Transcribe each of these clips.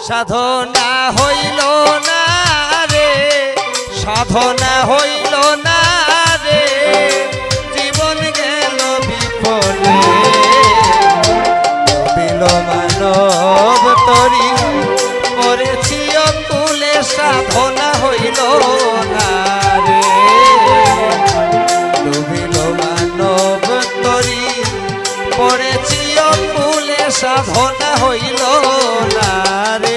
সাধনা হইল না রে, সাধনা হইল না রে, জীবন গেল বিফলে। বিল মানব তরি করেছি অকুলে, সাধনা হইল না রে। ডুবিল মানব তরি পড়েছি অকুলে, সাধনা হইল না রে।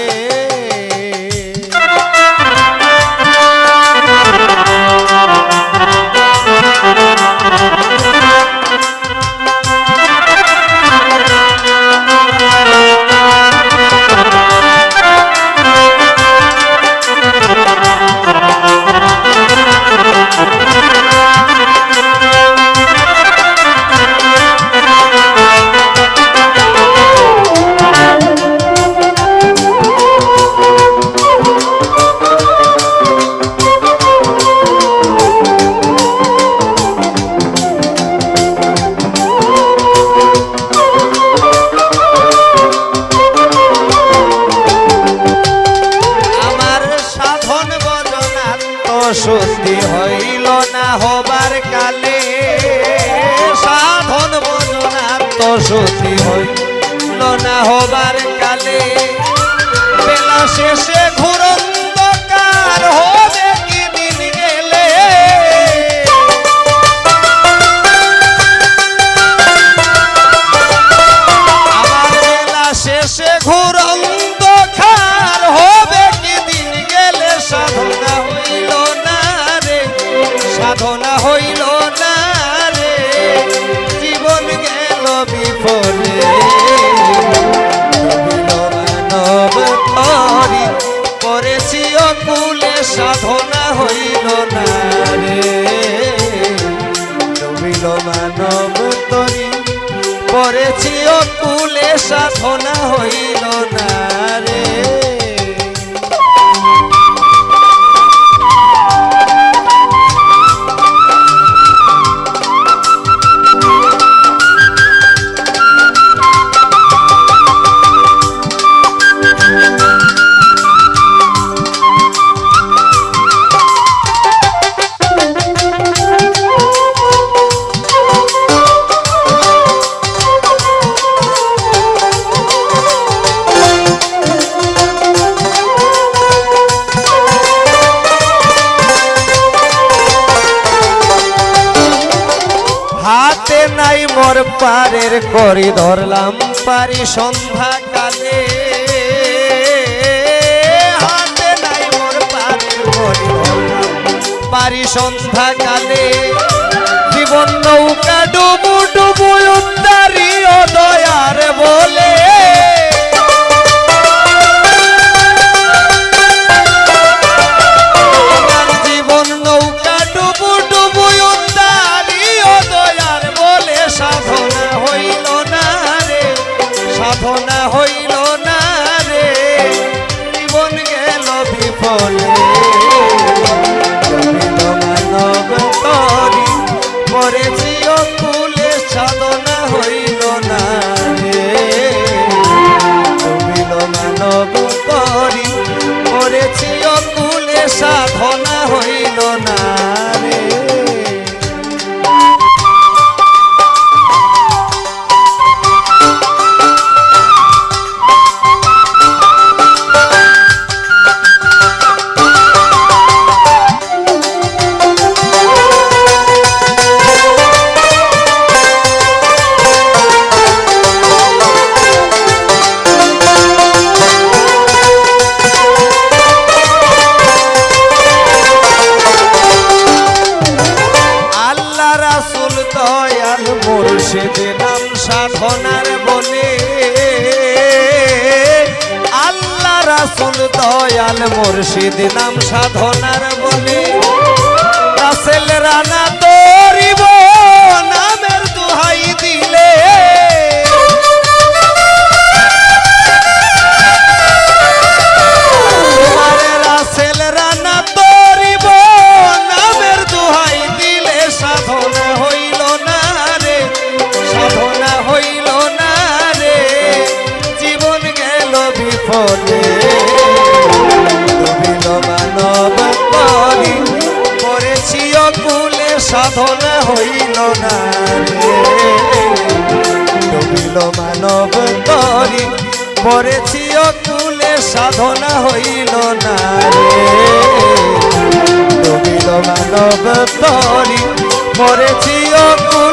শুদ্ধি হইল না হবার কালে, সাধন বজনার তো শুদ্ধি হইল না হবার কালে। বেলা শেষে ঘুরন্ধকার হবে কি দিন গেলে, আমার বেলা শেষে ঘুরন্ধকার হবে কি দিন গেলে। সাধনা হইল সাধনা হইল না রে, জীবন গেল বিফলে। মানব তরি করেছি অকুলে, সাধনা হইল না রে। ডুবিল মানব তরি করেছি অকুলে, সাধনা হইল না রে। হাতে নাই মোর পারের করি ধরলাম পারি সন্ধ্যা কালে, হাতে নাই মোর পারের করি ধরলাম পারি সন্ধ্যা কালে। জীবন নৌকা ডুবু ডুবু উদ্ধারি ও দয়ার বলে, জীবন নৌকা ডুবু ডুবু উদ্ধারি ও দয়ার বলে। সাধনা হইল না রে, সাধনা হইল না রে, জীবন গেল বিফলে। মানব তরি করেছি অকুলে, সাধনা হইল না রে। ডুবিল মানব তরি করেছি অকুলে, সাধনা হইল না রে। মুর্শিদ নাম সাধনার বলে, আল্লাহ রাসূল দয়াল মুর্শিদ নাম সাধনার বলে। রাসেল রানা তরিব নামের দুহাই দিলে, রাসেল রানা তরিব নামের দুহাই দিলে। সাধনা হইল না রে, সাধনা হইল না রে, জীবন গেল বিফলে। মরেছি অকুলে সাধনা হইল না রে ডুবিল মানব তরি মরেছি অকুলে